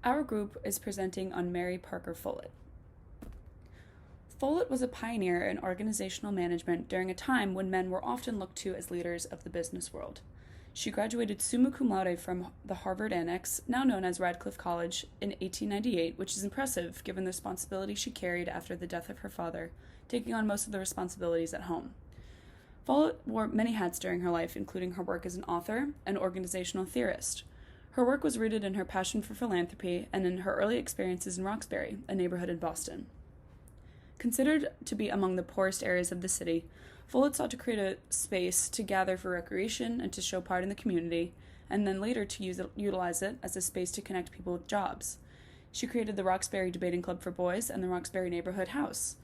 Our group is presenting on Mary Parker Follett. Follett was a pioneer in organizational management during a time when men were often looked to as leaders of the business world. She graduated summa cum laude from the Harvard Annex, now known as Radcliffe College, in 1898, which is impressive given the responsibility she carried after the death of her father, taking on most of the responsibilities at home. Follett wore many hats during her life, including her work as an author and organizational theorist. Her work was rooted in her passion for philanthropy and in her early experiences in Roxbury, a neighborhood in Boston. Considered to be among the poorest areas of the city, Follett sought to create a space to gather for recreation and to show pride in the community, and then later to utilize it as a space to connect people with jobs. She created the Roxbury Debating Club for Boys and the Roxbury Neighborhood House.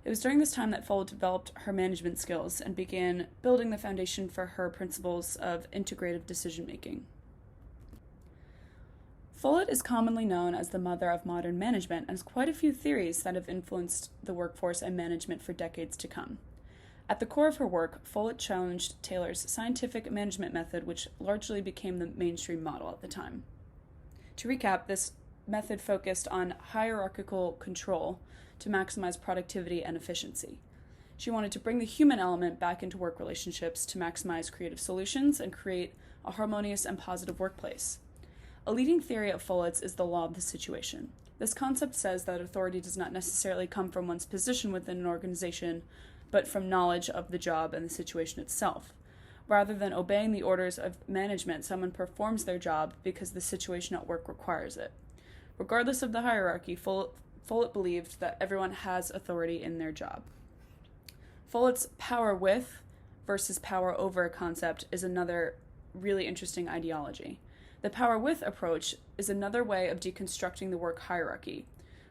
It was during this time that Follett developed her management skills and began building the foundation for her principles of integrative decision-making. Follett is commonly known as the mother of modern management and has quite a few theories that have influenced the workforce and management for decades to come. At the core of her work, Follett challenged Taylor's scientific management method, which largely became the mainstream model at the time. To recap, this method focused on hierarchical control to maximize productivity and efficiency. She wanted to bring the human element back into work relationships to maximize creative solutions and create a harmonious and positive workplace. A leading theory of Follett's is the law of the situation. This concept says that authority does not necessarily come from one's position within an organization, but from knowledge of the job and the situation itself. Rather than obeying the orders of management, someone performs their job because the situation at work requires it. Regardless of the hierarchy, Follett believed that everyone has authority in their job. Follett's power with versus power over concept is another really interesting ideology. The power with approach is another way of deconstructing the work hierarchy,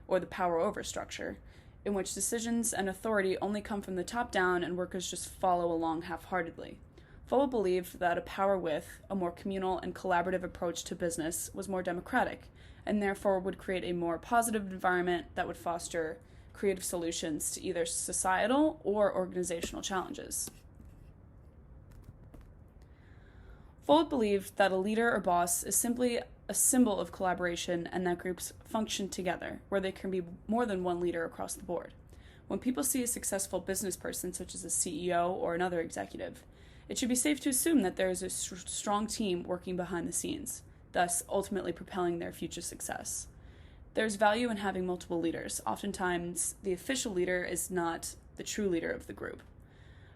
or the power over structure, in which decisions and authority only come from the top down and workers just follow along half-heartedly. Follett believed that a power with, a more communal and collaborative approach to business was more democratic, and therefore would create a more positive environment that would foster creative solutions to either societal or organizational challenges. Follett believed that a leader or boss is simply a symbol of collaboration and that groups function together, where there can be more than one leader across the board. When people see a successful business person, such as a CEO or another executive, it should be safe to assume that there is a strong team working behind the scenes, thus ultimately propelling their future success. There's value in having multiple leaders. Oftentimes, the official leader is not the true leader of the group.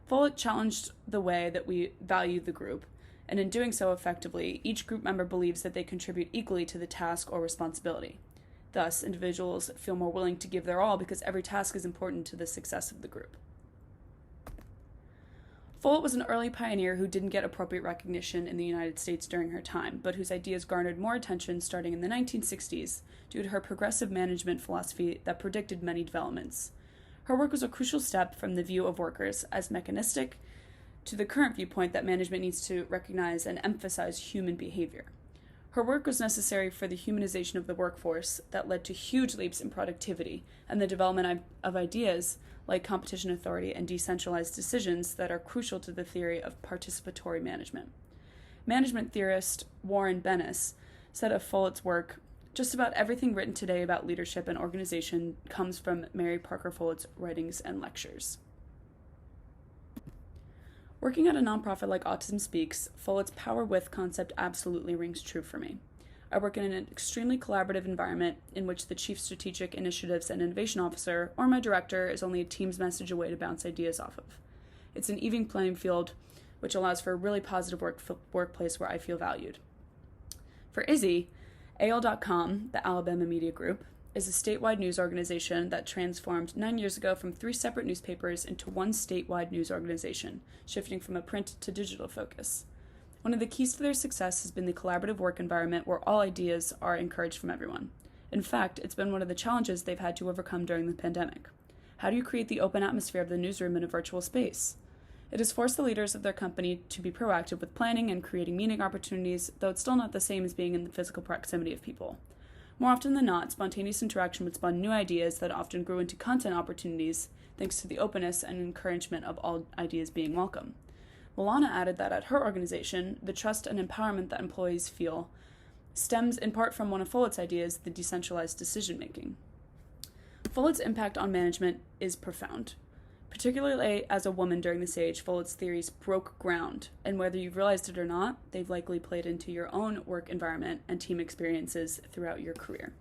Follett challenged the way that we value the group, and in doing so effectively, each group member believes that they contribute equally to the task or responsibility. Thus, individuals feel more willing to give their all because every task is important to the success of the group. Follett was an early pioneer who didn't get appropriate recognition in the United States during her time, but whose ideas garnered more attention starting in the 1960s due to her progressive management philosophy that predicted many developments. Her work was a crucial step from the view of workers as mechanistic to the current viewpoint that management needs to recognize and emphasize human behavior. Her work was necessary for the humanization of the workforce that led to huge leaps in productivity and the development of ideas like competition authority and decentralized decisions that are crucial to the theory of participatory management. Management theorist Warren Bennis said of Follett's work, "Just about everything written today about leadership and organization comes from Mary Parker Follett's writings and lectures." Working at a nonprofit like Autism Speaks, Follett's power with concept absolutely rings true for me. I work in an extremely collaborative environment in which the Chief Strategic Initiatives and Innovation Officer or my director is only a team's message away to bounce ideas off of. It's an even playing field, which allows for a really positive workplace where I feel valued. For Izzy, AL.com, the Alabama Media Group, is a statewide news organization that transformed 9 years ago from 3 separate newspapers into one statewide news organization, shifting from a print to digital focus. One of the keys to their success has been the collaborative work environment where all ideas are encouraged from everyone. In fact, it's been one of the challenges they've had to overcome during the pandemic. How do you create the open atmosphere of the newsroom in a virtual space? It has forced the leaders of their company to be proactive with planning and creating meeting opportunities, though it's still not the same as being in the physical proximity of people. More often than not, spontaneous interaction would spawn new ideas that often grew into content opportunities, thanks to the openness and encouragement of all ideas being welcome. Milana added that at her organization, the trust and empowerment that employees feel stems in part from one of Follett's ideas, the decentralized decision making. Follett's impact on management is profound. Particularly as a woman during this age, Follett's theories broke ground, and whether you've realized it or not, they've likely played into your own work environment and team experiences throughout your career.